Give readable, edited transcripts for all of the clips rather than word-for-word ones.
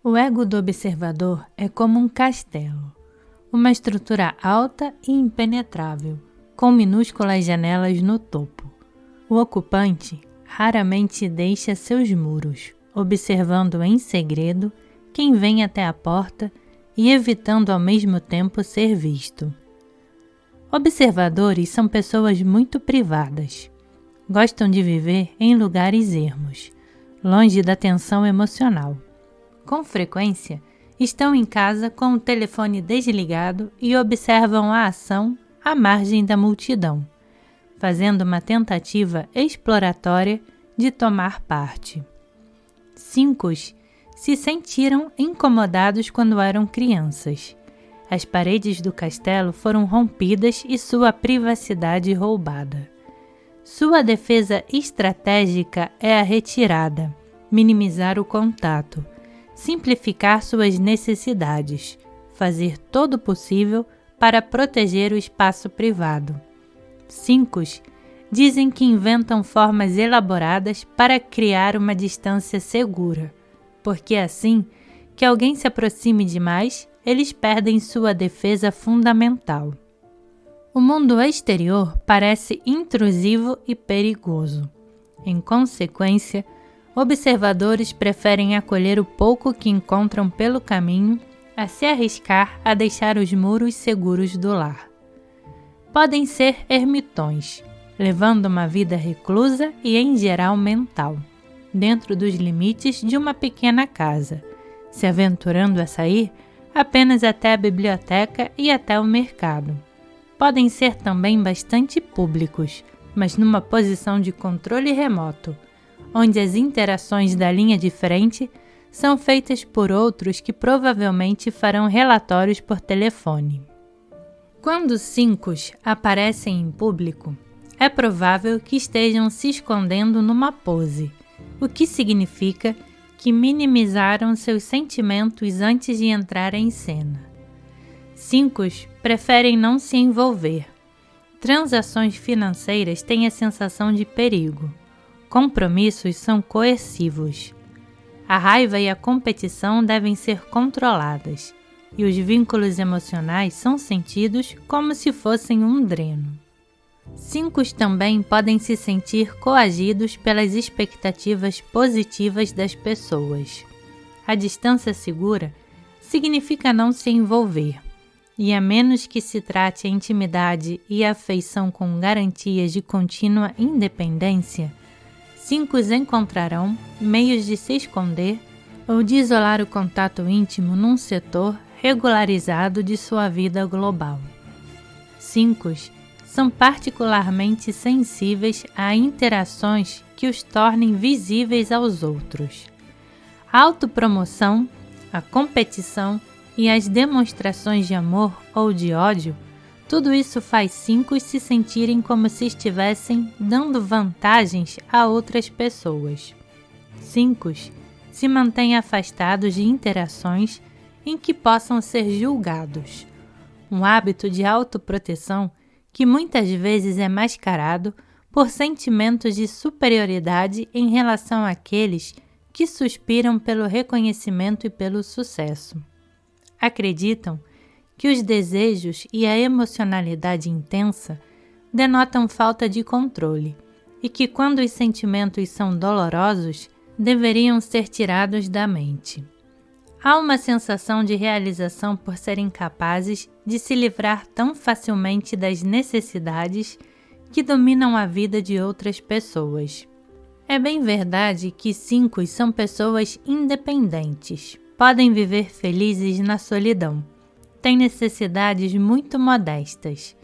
O ego do observador é como um castelo, uma estrutura alta e impenetrável, com minúsculas janelas no topo. O ocupante raramente deixa seus muros, observando em segredo quem vem até a porta e evitando ao mesmo tempo ser visto. Observadores são pessoas muito privadas. Gostam de viver em lugares ermos, longe da tensão emocional. Com frequência, estão em casa com o telefone desligado e observam a ação à margem da multidão, fazendo uma tentativa exploratória de tomar parte. 5 se sentiram incomodados quando eram crianças. As paredes do castelo foram rompidas e sua privacidade roubada. Sua defesa estratégica é a retirada, minimizar o contato, simplificar suas necessidades, fazer todo o possível para proteger o espaço privado. 5 dizem que inventam formas elaboradas para criar uma distância segura, porque assim que alguém se aproxime demais, eles perdem sua defesa fundamental. O mundo exterior parece intrusivo e perigoso. Em consequência, observadores preferem acolher o pouco que encontram pelo caminho a se arriscar a deixar os muros seguros do lar. Podem ser ermitões, levando uma vida reclusa e em geral mental, dentro dos limites de uma pequena casa, se aventurando a sair apenas até a biblioteca e até o mercado. Podem ser também bastante públicos, mas numa posição de controle remoto, onde as interações da linha de frente são feitas por outros que provavelmente farão relatórios por telefone. Quando 5 aparecem em público, é provável que estejam se escondendo numa pose, o que significa que minimizaram seus sentimentos antes de entrar em cena. 5 preferem não se envolver. Transações financeiras têm a sensação de perigo. Compromissos são coercivos. A raiva e a competição devem ser controladas, e os vínculos emocionais são sentidos como se fossem um dreno. 5 também podem se sentir coagidos pelas expectativas positivas das pessoas. A distância segura significa não se envolver, e a menos que se trate a intimidade e a afeição com garantias de contínua independência, 5 encontrarão meios de se esconder ou de isolar o contato íntimo num setor regularizado de sua vida global. 5 são particularmente sensíveis a interações que os tornem visíveis aos outros. A autopromoção, a competição e as demonstrações de amor ou de ódio, tudo isso faz 5 se sentirem como se estivessem dando vantagens a outras pessoas. 5 se mantêm afastados de interações em que possam ser julgados. Um hábito de autoproteção que muitas vezes é mascarado por sentimentos de superioridade em relação àqueles que suspiram pelo reconhecimento e pelo sucesso. Acreditam que os desejos e a emocionalidade intensa denotam falta de controle e que quando os sentimentos são dolorosos, deveriam ser tirados da mente. Há uma sensação de realização por serem capazes de se livrar tão facilmente das necessidades que dominam a vida de outras pessoas. É bem verdade que 5 são pessoas independentes, podem viver felizes na solidão, têm necessidades muito modestas,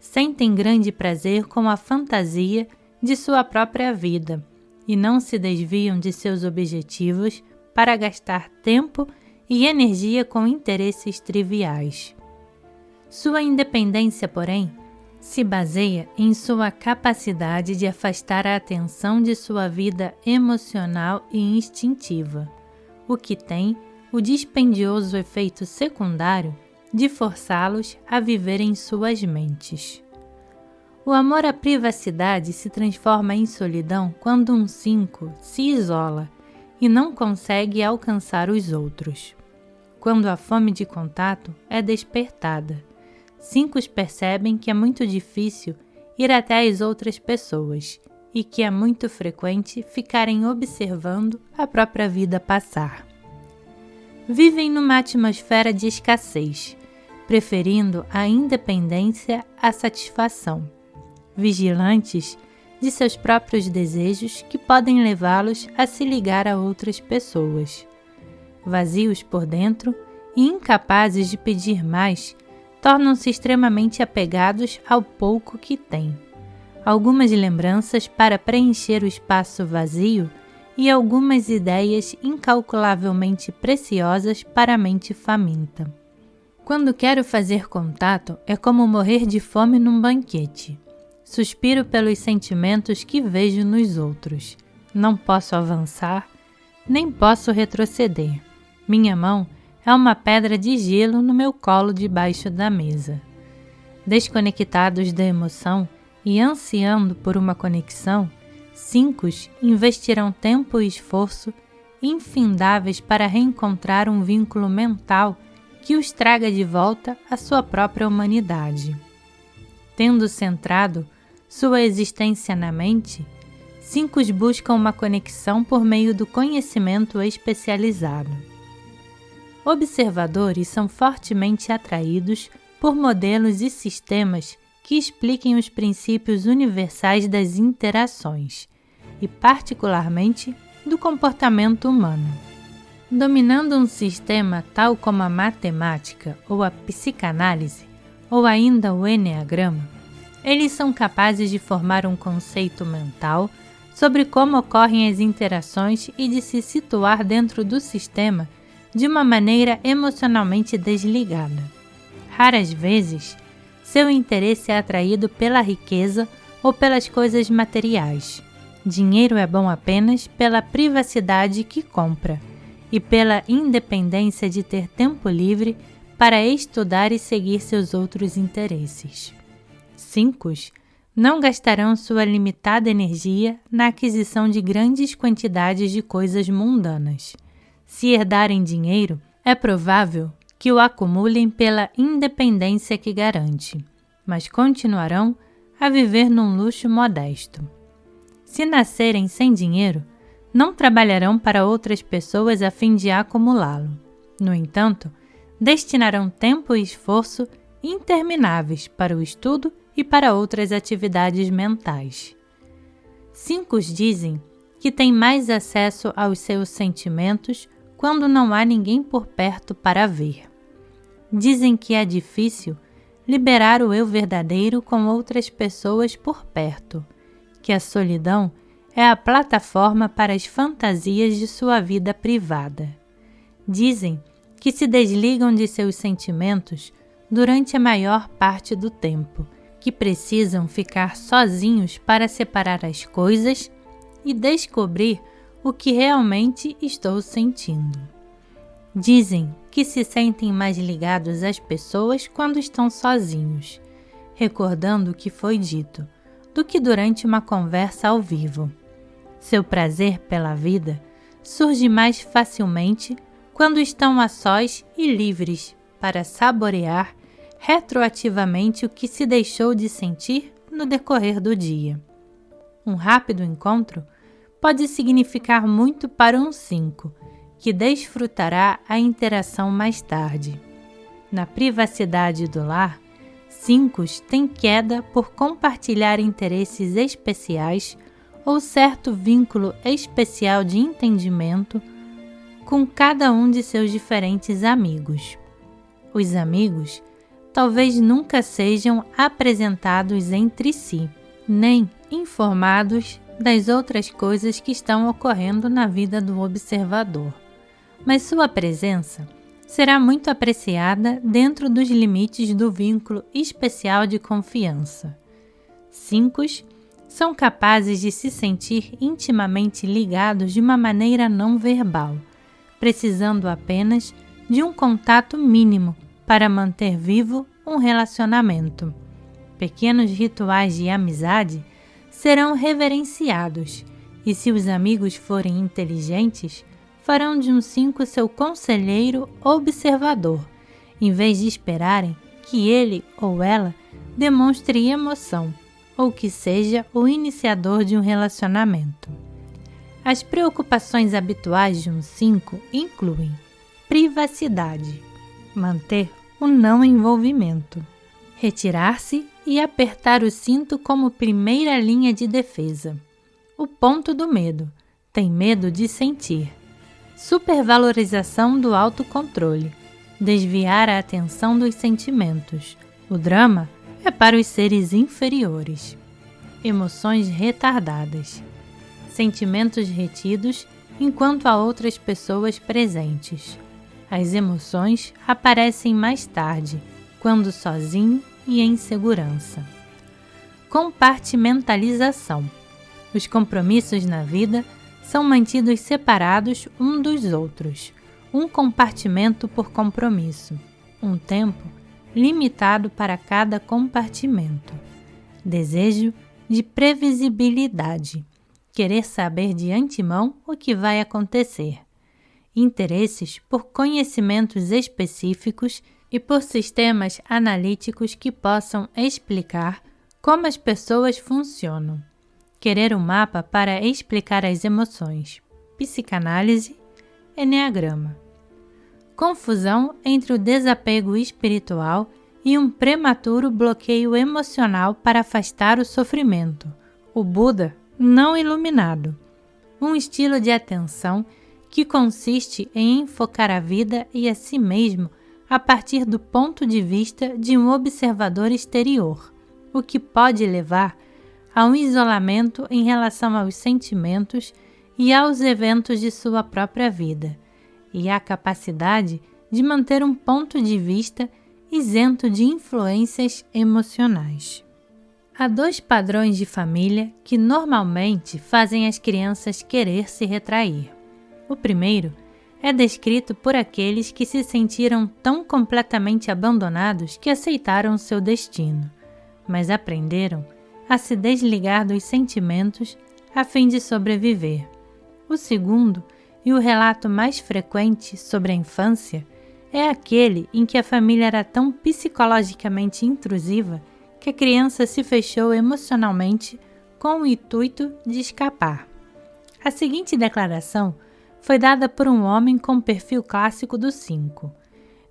sentem grande prazer com a fantasia de sua própria vida e não se desviam de seus objetivos para gastar tempo e energia com interesses triviais. Sua independência, porém, se baseia em sua capacidade de afastar a atenção de sua vida emocional e instintiva, o que tem o dispendioso efeito secundário de forçá-los a viver em suas mentes. O amor à privacidade se transforma em solidão quando um 5 se isola e não consegue alcançar os outros. Quando a fome de contato é despertada, 5 percebem que é muito difícil ir até as outras pessoas e que é muito frequente ficarem observando a própria vida passar. Vivem numa atmosfera de escassez, preferindo a independência à satisfação, vigilantes de seus próprios desejos que podem levá-los a se ligar a outras pessoas. Vazios por dentro e incapazes de pedir mais, tornam-se extremamente apegados ao pouco que têm. Algumas lembranças para preencher o espaço vazio e algumas ideias incalculavelmente preciosas para a mente faminta. Quando quero fazer contato, é como morrer de fome num banquete. Suspiro pelos sentimentos que vejo nos outros. Não posso avançar, nem posso retroceder. Minha mão é uma pedra de gelo no meu colo debaixo da mesa. Desconectados da emoção e ansiando por uma conexão, 5 investirão tempo e esforço infindáveis para reencontrar um vínculo mental que os traga de volta à sua própria humanidade. Tendo centrado sua existência na mente, 5 buscam uma conexão por meio do conhecimento especializado. Observadores são fortemente atraídos por modelos e sistemas que expliquem os princípios universais das interações e, particularmente, do comportamento humano. Dominando um sistema tal como a matemática ou a psicanálise, ou ainda o eneagrama, eles são capazes de formar um conceito mental sobre como ocorrem as interações e de se situar dentro do sistema de uma maneira emocionalmente desligada. Raras vezes, seu interesse é atraído pela riqueza ou pelas coisas materiais. Dinheiro é bom apenas pela privacidade que compra e pela independência de ter tempo livre para estudar e seguir seus outros interesses. 5 não gastarão sua limitada energia na aquisição de grandes quantidades de coisas mundanas. Se herdarem dinheiro, é provável que o acumulem pela independência que garante, mas continuarão a viver num luxo modesto. Se nascerem sem dinheiro, não trabalharão para outras pessoas a fim de acumulá-lo. No entanto, destinarão tempo e esforço intermináveis para o estudo e para outras atividades mentais. 5 dizem que têm mais acesso aos seus sentimentos quando não há ninguém por perto para ver. Dizem que é difícil liberar o eu verdadeiro com outras pessoas por perto, que a solidão é a plataforma para as fantasias de sua vida privada. Dizem que se desligam de seus sentimentos durante a maior parte do tempo, que precisam ficar sozinhos para separar as coisas e descobrir o que realmente estou sentindo. Dizem que se sentem mais ligados às pessoas quando estão sozinhos, recordando o que foi dito, do que durante uma conversa ao vivo. Seu prazer pela vida surge mais facilmente quando estão a sós e livres para saborear retroativamente o que se deixou de sentir no decorrer do dia. Um rápido encontro pode significar muito para um 5, que desfrutará a interação mais tarde. Na privacidade do lar, 5 têm queda por compartilhar interesses especiais ou certo vínculo especial de entendimento com cada um de seus diferentes amigos. Os amigos talvez nunca sejam apresentados entre si, nem informados das outras coisas que estão ocorrendo na vida do observador, mas sua presença será muito apreciada dentro dos limites do vínculo especial de confiança. 5 são capazes de se sentir intimamente ligados de uma maneira não verbal, precisando apenas de um contato mínimo para manter vivo um relacionamento. Pequenos rituais de amizade serão reverenciados E se os amigos forem inteligentes, farão de um 5 seu conselheiro observador, em vez de esperarem que ele ou ela demonstre emoção, ou que seja o iniciador de um relacionamento. As preocupações habituais de um 5 incluem privacidade, manter o não envolvimento, retirar-se e apertar o cinto como primeira linha de defesa. O ponto do medo, tem medo de sentir. Supervalorização do autocontrole, desviar a atenção dos sentimentos. O drama é para os seres inferiores. Emoções retardadas, sentimentos retidos enquanto há outras pessoas presentes. As emoções aparecem mais tarde, quando sozinho e em segurança. Compartimentalização. Os compromissos na vida são mantidos separados um dos outros, um compartimento por compromisso, um tempo limitado para cada compartimento. Desejo de previsibilidade, querer saber de antemão o que vai acontecer. Interesses por conhecimentos específicos e por sistemas analíticos que possam explicar como as pessoas funcionam. Querer um mapa para explicar as emoções. Psicanálise, Eneagrama. Confusão entre o desapego espiritual e um prematuro bloqueio emocional para afastar o sofrimento. O Buda não iluminado. Um estilo de atenção que consiste em enfocar a vida e a si mesmo a partir do ponto de vista de um observador exterior, o que pode levar a um isolamento em relação aos sentimentos e aos eventos de sua própria vida, e a capacidade de manter um ponto de vista isento de influências emocionais. Há 2 padrões de família que normalmente fazem as crianças querer se retrair. O primeiro é descrito por aqueles que se sentiram tão completamente abandonados que aceitaram seu destino, mas aprenderam a se desligar dos sentimentos a fim de sobreviver. O segundo, e o relato mais frequente sobre a infância, é aquele em que a família era tão psicologicamente intrusiva que a criança se fechou emocionalmente com o intuito de escapar. A seguinte declaração foi dada por um homem com perfil clássico do 5.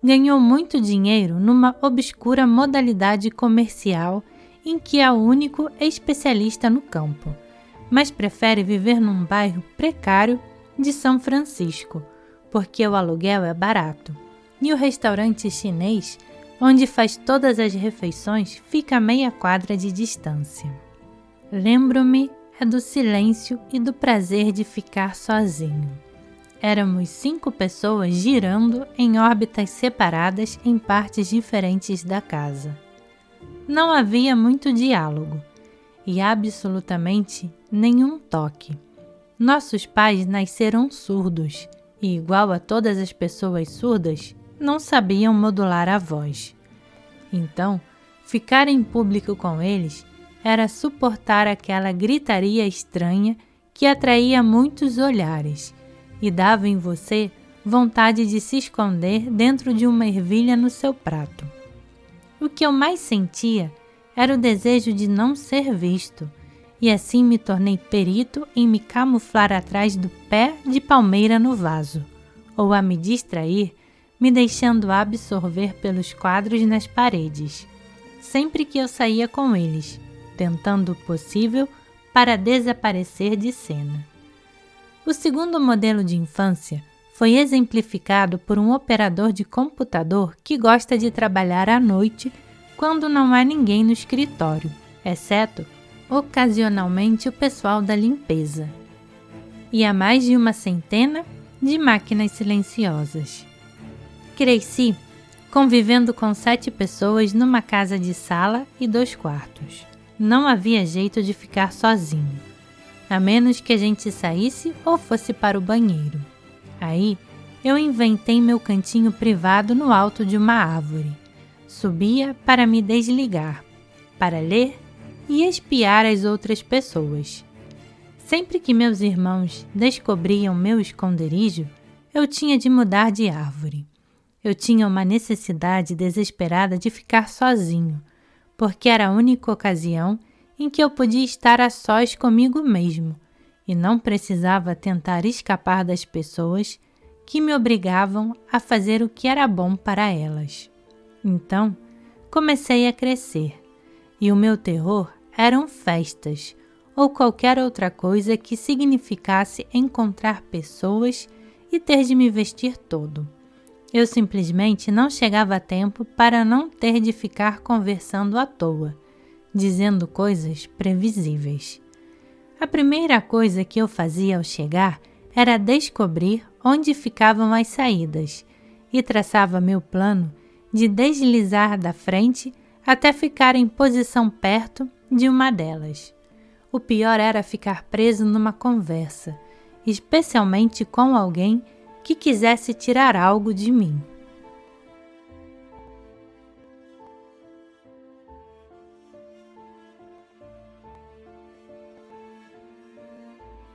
Ganhou muito dinheiro numa obscura modalidade comercial em que é o único especialista no campo, mas prefere viver num bairro precário de São Francisco, porque o aluguel é barato, e o restaurante chinês, onde faz todas as refeições, fica a meia quadra de distância. Lembro-me é do silêncio e do prazer de ficar sozinho. Éramos 5 pessoas girando em órbitas separadas em partes diferentes da casa. Não havia muito diálogo e absolutamente nenhum toque. Nossos pais nasceram surdos e, igual a todas as pessoas surdas, não sabiam modular a voz. Então, ficar em público com eles era suportar aquela gritaria estranha que atraía muitos olhares e dava em você vontade de se esconder dentro de uma ervilha no seu prato. O que eu mais sentia era o desejo de não ser visto, e assim me tornei perito em me camuflar atrás do pé de palmeira no vaso, ou a me distrair, me deixando absorver pelos quadros nas paredes, sempre que eu saía com eles, tentando o possível para desaparecer de cena. O segundo modelo de infância foi exemplificado por um operador de computador que gosta de trabalhar à noite quando não há ninguém no escritório, exceto, ocasionalmente, o pessoal da limpeza. E há mais de 100 de máquinas silenciosas. Cresci convivendo com 7 pessoas numa casa de sala e 2 quartos. Não havia jeito de ficar sozinho, a menos que a gente saísse ou fosse para o banheiro. Aí, eu inventei meu cantinho privado no alto de uma árvore. Subia para me desligar, para ler e espiar as outras pessoas. Sempre que meus irmãos descobriam meu esconderijo, eu tinha de mudar de árvore. Eu tinha uma necessidade desesperada de ficar sozinho, porque era a única ocasião em que eu podia estar a sós comigo mesmo e não precisava tentar escapar das pessoas que me obrigavam a fazer o que era bom para elas. Então, comecei a crescer, e o meu terror eram festas ou qualquer outra coisa que significasse encontrar pessoas e ter de me vestir todo. Eu simplesmente não chegava a tempo para não ter de ficar conversando à toa, dizendo coisas previsíveis. A primeira coisa que eu fazia ao chegar era descobrir onde ficavam as saídas e traçava meu plano de deslizar da frente até ficar em posição perto de uma delas. O pior era ficar preso numa conversa, especialmente com alguém que quisesse tirar algo de mim.